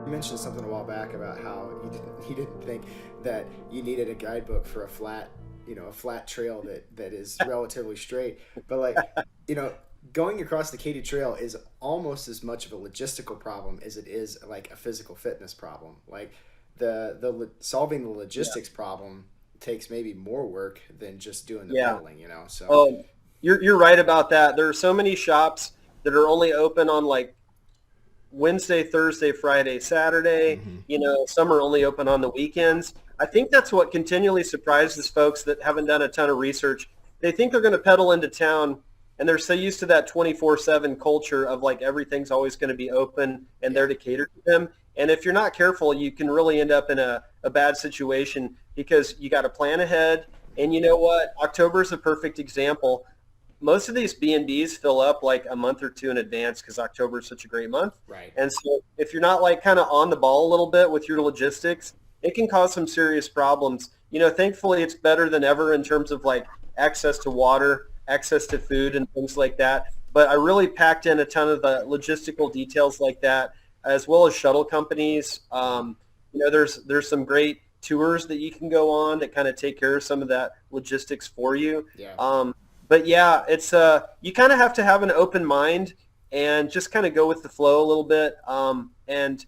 You mentioned something a while back about how you didn't think that you needed a guidebook for a flat, a flat trail that is relatively straight. But like, you know, going across the Katy Trail is almost as much of a logistical problem as it is like a physical fitness problem. Like solving the Yeah. logistics problem takes maybe more work than just doing the Yeah. pedaling. So You're right about that. There are so many shops that are only open on like Wednesday, Thursday, Friday, Saturday. hmm Some are only open on the weekends. I think that's what continually surprises folks that haven't done a ton of research. They think they're going to pedal into town and they're so used to that 24/7 culture of like everything's always going to be open and there yeah, to cater to them. And if you're not careful, you can really end up in a bad situation because you got to plan ahead. And you know what? October is a perfect example. Most of these B&Bs fill up like a month or two in advance because October is such a great month. right. And so if you're not like kind of on the ball a little bit with your logistics, it can cause some serious problems. Thankfully it's better than ever in terms of like access to water, access to food and things like that. But I really packed in a ton of the logistical details like that, as well as shuttle companies. There's some great tours that you can go on that kind of take care of some of that logistics for you. Yeah. But yeah, it's you kind of have to have an open mind and just kind of go with the flow a little bit, and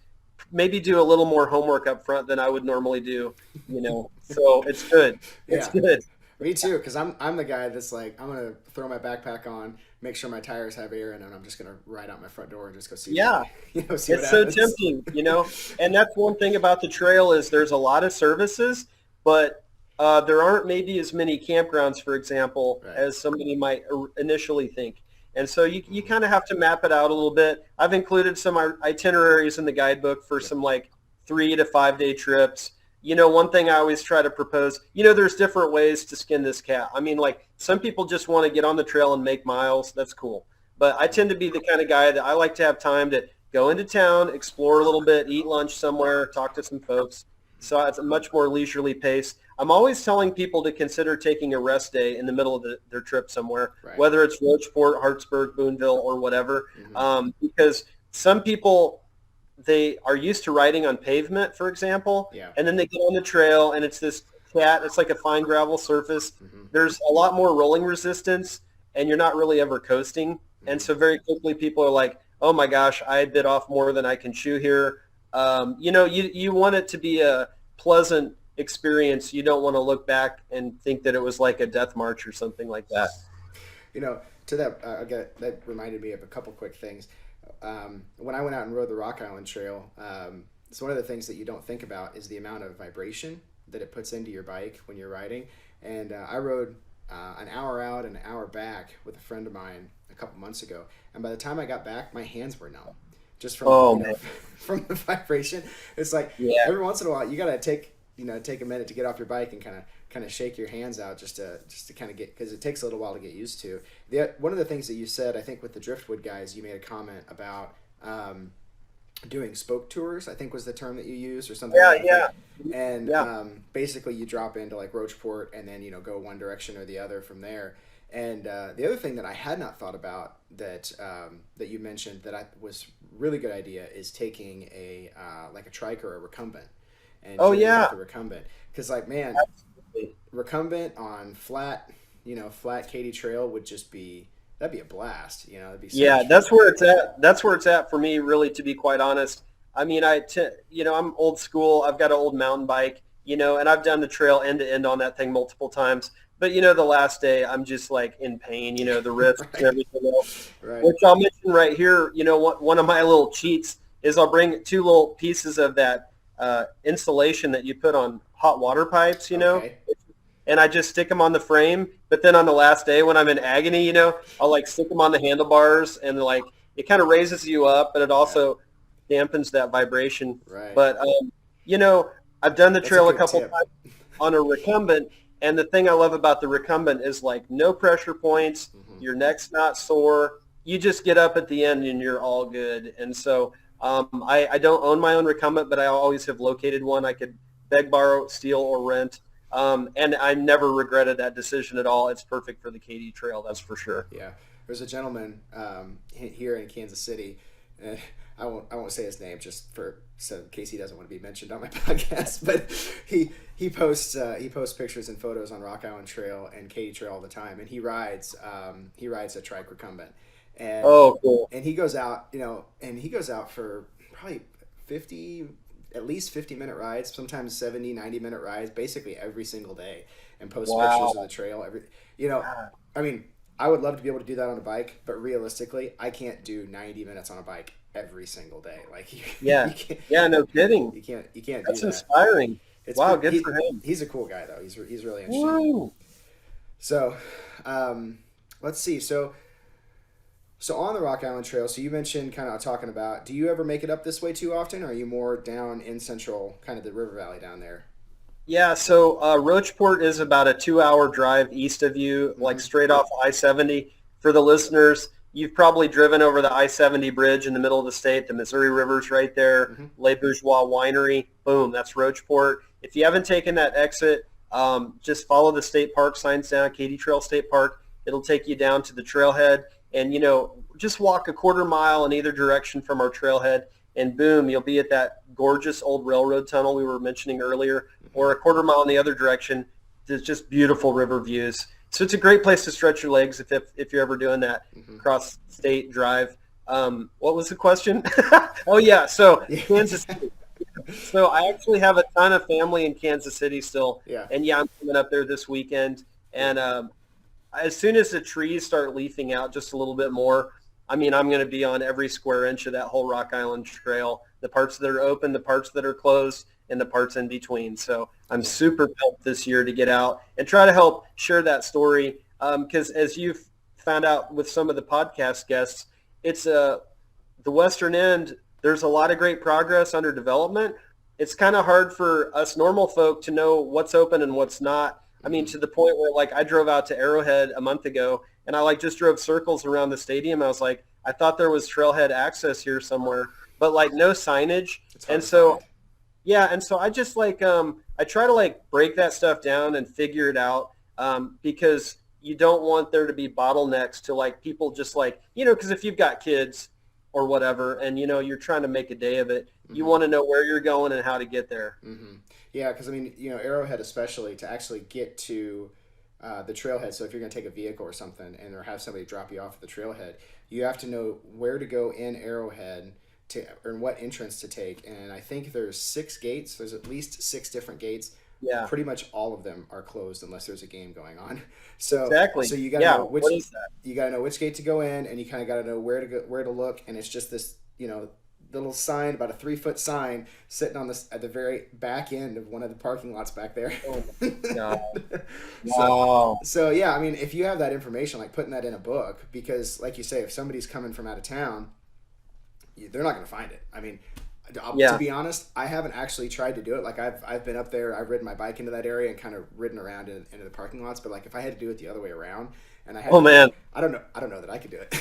maybe do a little more homework up front than I would normally do. So it's good. It's Yeah. good. Me too, because I'm the guy that's like I'm gonna throw my backpack on, make sure my tires have air in, and I'm just gonna ride out my front door and just go see what Yeah, see what it's so happens. tempting. And that's one thing about the trail is there's a lot of services, but there aren't maybe as many campgrounds, for example, Right. as somebody might initially think. And so you hmm kind of have to map it out a little bit. I've included some itineraries in the guidebook for Yep. some like 3 to 5 day trips. One thing I always try to propose, there's different ways to skin this cat. I mean, like some people just want to get on the trail and make miles. That's cool. But I tend to be the kind of guy that I like to have time to go into town, explore a little bit, eat lunch somewhere, talk to some folks. So it's a much more leisurely pace. I'm always telling people to consider taking a rest day in the middle of their trip somewhere, Right. whether it's Rocheport, Hartsburg, Boonville, or whatever, hmm because some people they are used to riding on pavement, for example, Yeah. and then they get on the trail and it's this flat, it's like a fine gravel surface. hmm There's a lot more rolling resistance and you're not really ever coasting. And hmm so very quickly people are like, oh my gosh, I bit off more than I can chew here. You want it to be a pleasant experience. You don't want to look back and think that it was like a death march or something like that. You know, to that, that reminded me of a couple quick things. When I went out and rode the Rock Island Trail, it's one of the things that you don't think about is the amount of vibration that it puts into your bike when you're riding. And I rode an hour out and an hour back with a friend of mine a couple months ago, and by the time I got back, my hands were numb, just from Oh man. from the vibration. It's like Yeah. every once in a while you gotta take a minute to get off your bike and kind of shake your hands out just to kind of get, because it takes a little while to get used to. One of the things that you said, I think with the driftwood guys, you made a comment about doing spoke tours, I think was the term that you used, or something to Yeah, that yeah, effect. And yeah. basically you drop into like Rocheport and then go one direction or the other from there. And the other thing that I had not thought about that you mentioned that I was really good idea is taking a like a trike or a recumbent and Oh touring yeah. with the recumbent, because like man, Absolutely. recumbent on flat, flat Katy Trail would just be, that'd be a blast. That'd be so Yeah, much that's fun. where it's at. That's where it's at for me, really, to be quite honest. I mean, I'm old school. I've got an old mountain bike, and I've done the trail end to end on that thing multiple times. But the last day, I'm just like in pain. The risks and Right, everything else. right. Which I'll mention right here. One of my little cheats is I'll bring two little pieces of that insulation that you put on hot water pipes. Okay. And I just stick them on the frame. But then on the last day when I'm in agony, I'll like stick them on the handlebars and like it kind of raises you up, but it Yeah. also dampens that vibration. Right. But you know, I've done the That's a trail a good couple tip. times on a recumbent, and the thing I love about the recumbent is like no pressure points. hmm Your neck's not sore. You just get up at the end and you're all good. And so I don't own my own recumbent, but I always have located one I could beg, borrow, steal, or rent. And I never regretted that decision at all. It's perfect for the Katy Trail, that's for sure. Yeah. There's a gentleman here in Kansas City and I won't say his name just for so in case he doesn't want to be mentioned on my podcast. But he posts pictures and photos on Rock Island Trail and Katy Trail all the time, and he rides a trike recumbent, and Oh, cool. and he goes out, and he goes out for probably 50 at least 50-minute rides, sometimes 70, 90-minute rides, basically every single day, and post pictures of Wow. the trail I mean, I would love to be able to do that on a bike, but realistically I can't do 90 minutes on a bike every single day. Like Yeah. you can't Yeah, no kidding. you can't do That's that. inspiring. It's Wow, pretty, good for him. he's a cool guy though. He's really interesting. Woo. So, let's see. So on the Rock Island Trail, so you mentioned kind of talking about, do you ever make it up this way too often, or are you more down in central, kind of the river valley down there? Yeah, so Roachport is about a 2-hour drive east of you, like Mm-hmm. straight off I-70. For the listeners, you've probably driven over the I-70 bridge in the middle of the state. The Missouri River's right there. Mm-hmm. Le Bourgeois Winery, boom, that's Roachport. If you haven't taken that exit, just follow the state park signs down, Katy Trail State Park. It'll take you down to the trailhead, and just walk a quarter mile in either direction from our trailhead, and boom, you'll be at that gorgeous old railroad tunnel we were mentioning earlier, or a quarter mile in the other direction. There's just beautiful river views. So it's a great place to stretch your legs if you're ever doing that Mm-hmm. cross state drive. What was the question? Oh yeah, so Kansas City. So I actually have a ton of family in Kansas City still, Yeah. and yeah, I'm coming up there this weekend. And as soon as the trees start leafing out just a little bit more, I mean, I'm going to be on every square inch of that whole Rock Island Trail, the parts that are open, the parts that are closed, and the parts in between. So I'm super pumped this year to get out and try to help share that story, because as you've found out with some of the podcast guests, it's the Western End. There's a lot of great progress under development. It's kind of hard for us normal folk to know what's open and what's not. I mean, to the point where like I drove out to Arrowhead a month ago, and I like just drove circles around the stadium. I was like, I thought there was trailhead access here somewhere, but like no signage. It's hard And to so find. yeah, and so I just like I try to like break that stuff down and figure it out, because you don't want there to be bottlenecks to like people just like, because if you've got kids or whatever, and you're trying to make a day of it, you Mm-hmm. want to know where you're going and how to get there. Mm-hmm. Yeah, because I mean, Arrowhead especially, to actually get to the trailhead. So if you're going to take a vehicle or something, or have somebody drop you off at the trailhead, you have to know where to go in Arrowhead or what entrance to take. And I think there's 6 gates. There's at least 6 different gates. Yeah, Pretty much all of them are closed unless there's a game going on. So exactly. so you got to Yeah, know what is that? you got to know which gate to go in, and you kind of got to know where to go, where to look. And it's just this little sign, about a 3-foot sign, sitting on this at the very back end of one of the parking lots back there. Oh my God. so Wow. so yeah, I mean, if you have that information, like putting that in a book, because like you say, if somebody's coming from out of town, they're not going to find it. I mean, to Yeah. be honest, I haven't actually tried to do it. Like I've been up there, I've ridden my bike into that area and kind of ridden around into the parking lots. But like if I had to do it the other way around, and I had Oh man. I don't know that I could do it.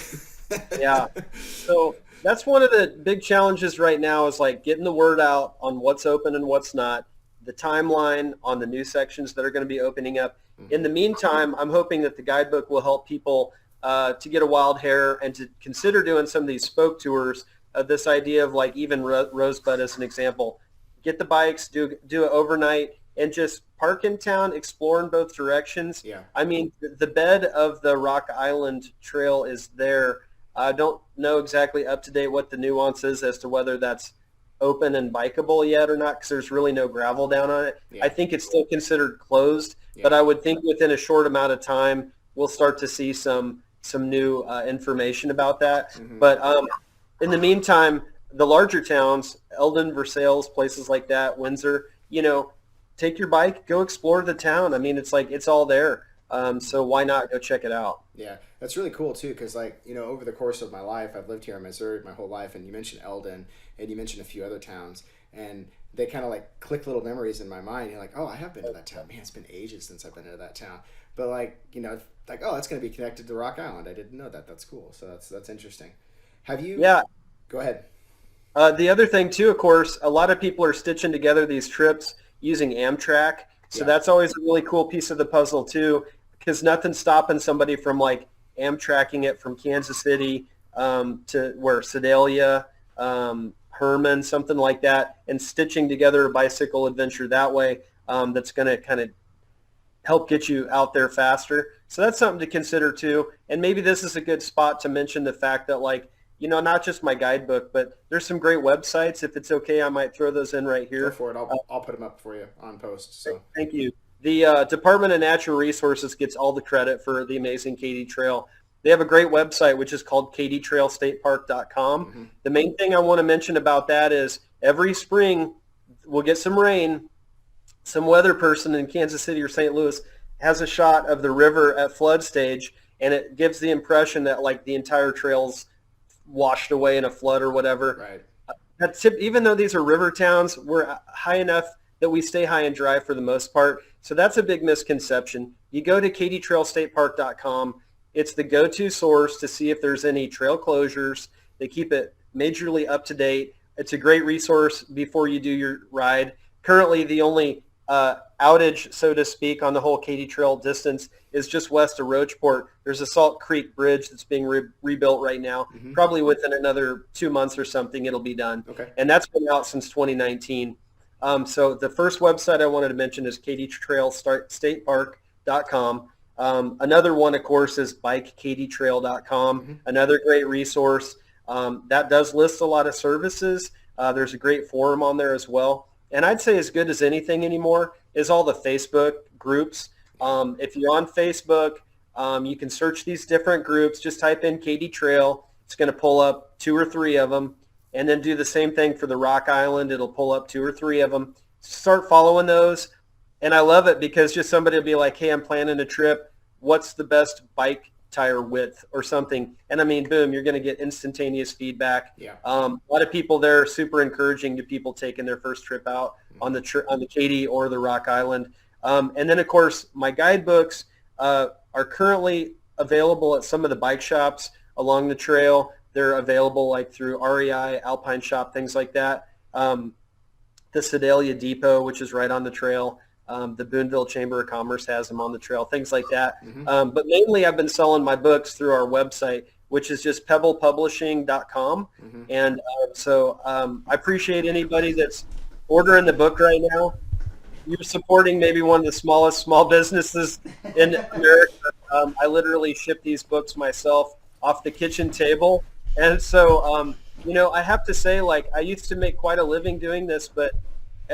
Yeah. So that's one of the big challenges right now is like getting the word out on what's open and what's not, the timeline on the new sections that are going to be opening up. In the meantime, I'm hoping that the guidebook will help people to get a wild hair and to consider doing some of these spoke tours of this idea of like even Rosebud as an example. Get the bikes, do it overnight, and just park in town, explore in both directions. Yeah. I mean, the bed of the Rock Island Trail is there. I don't know exactly up to date what the nuance is as to whether that's open and bikeable yet or not, because there's really no gravel down on it. Yeah. I think it's still considered closed, Yeah. but I would think within a short amount of time we'll start to see some new information about that. Mhm. But in the meantime, the larger towns, Eldon, Versailles, places like that, Windsor, take your bike, go explore the town. I mean, it's like it's all there. So why not go check it out? Yeah, that's really cool too, because over the course of my life, I've lived here in Missouri my whole life, and you mentioned Eldon, and you mentioned a few other towns, and they kind of like click little memories in my mind. You're like, oh, I have been to that town. Man, it's been ages since I've been to that town. But oh, that's going to be connected to Rock Island. I didn't know that. That's cool. So that's interesting. Have you? Yeah. Go ahead. The other thing too, of course, a lot of people are stitching together these trips using Amtrak. So Yeah. that's always a really cool piece of the puzzle too, because nothing's stopping somebody from like Amtrakking it from Kansas City to where Sedalia, Herman, something like that, and stitching together a bicycle adventure that way. That's going to kind of help get you out there faster. So that's something to consider too. And maybe this is a good spot to mention the fact that, like, not just my guidebook, but there's some great websites. If it's okay, I might throw those in right here. Go for it. I'll put them up for you on post. So thank you. The Department of Natural Resources gets all the credit for the amazing Katy Trail. They have a great website, which is called katytrailstatepark.com. Mm-hmm. The main thing I want to mention about that is every spring we'll get some rain. Some weather person in Kansas City or St. Louis has a shot of the river at flood stage, and it gives the impression that like the entire trail's washed away in a flood or whatever. Right. Even though these are river towns, we're high enough that we stay high and dry for the most part. So that's a big misconception. You go to katytrailstatepark.com. It's the go-to source to see if there's any trail closures. They keep it majorly up to date. It's a great resource before you do your ride. Currently, the only outage, so to speak, on the whole Katy Trail distance is just west of Roachport. There's a Salt Creek Bridge that's being rebuilt right now. Mm-hmm. Probably within another 2 months or something, it'll be done. Okay. And that's been out since 2019. So the first website I wanted to mention is katytrailstatepark.com. Another one, of course, is bikekatytrail.com. Mm-hmm. Another great resource. That does list a lot of services. There's a great forum on there as well. And I'd say as good as anything anymore is all the Facebook groups. If you're on Facebook, you can search these different groups. Just type in Katy Trail. It's going to pull up 2 or 3 of them. And then do the same thing for the Rock Island. It'll pull up 2 or 3 of them. Start following those. And I love it because just somebody will be like, hey, I'm planning a trip. What's the best bike tire width or something? And I mean, boom, you're going to get instantaneous feedback. Yeah. A lot of people there are super encouraging to people taking their first trip out on the Katy or the Rock Island. And then, of course, my guidebooks are currently available at some of the bike shops along the trail. They're available like through REI, Alpine Shop, things like that. The Sedalia Depot, which is right on the trail. The Boonville Chamber of Commerce has them on the trail, things like that. Mm-hmm. But mainly I've been selling my books through our website, which is just pebblepublishing.com. Mm-hmm. And so I appreciate anybody that's ordering the book right now. You're supporting maybe one of the smallest small businesses in America. I literally ship these books myself off the kitchen table. And so, I have to say, like, I used to make quite a living doing this, but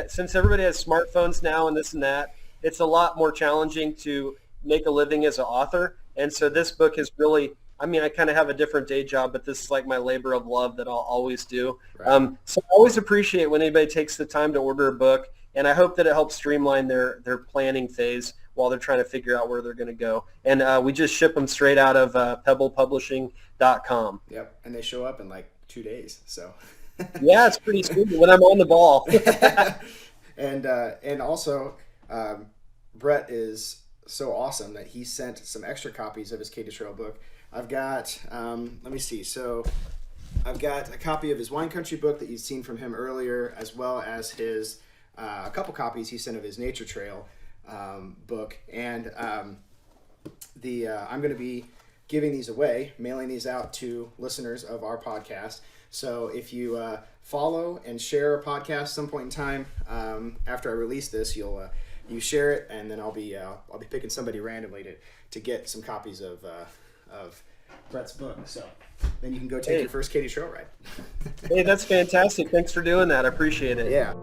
since everybody has smartphones now and this and that, it's a lot more challenging to make a living as an author. And so this book is really, I kind of have a different day job, but this is like my labor of love that I'll always do. Right. So I always appreciate when anybody takes the time to order a book, and I hope that it helps streamline their planning phase while they're trying to figure out where they're going to go. And we just ship them straight out of pebblepublishing.com. Yep, and they show up in like 2 days, so... Yeah, it's pretty sweet when I'm on the ball. And also, Brett is so awesome that he sent some extra copies of his Katy Trail book. I've got, let me see. So I've got a copy of his Wine Country book that you've seen from him earlier, as well as his a couple copies he sent of his Nature Trail book. And I'm going to be giving these away, mailing these out to listeners of our podcast. So if you follow and share a podcast some point in time after I release this, you share it, and then I'll be picking somebody randomly to get some copies of Brett's book. So then you can go take your first Katy Trail ride. Hey, that's fantastic. Thanks for doing that. I appreciate it. Yeah.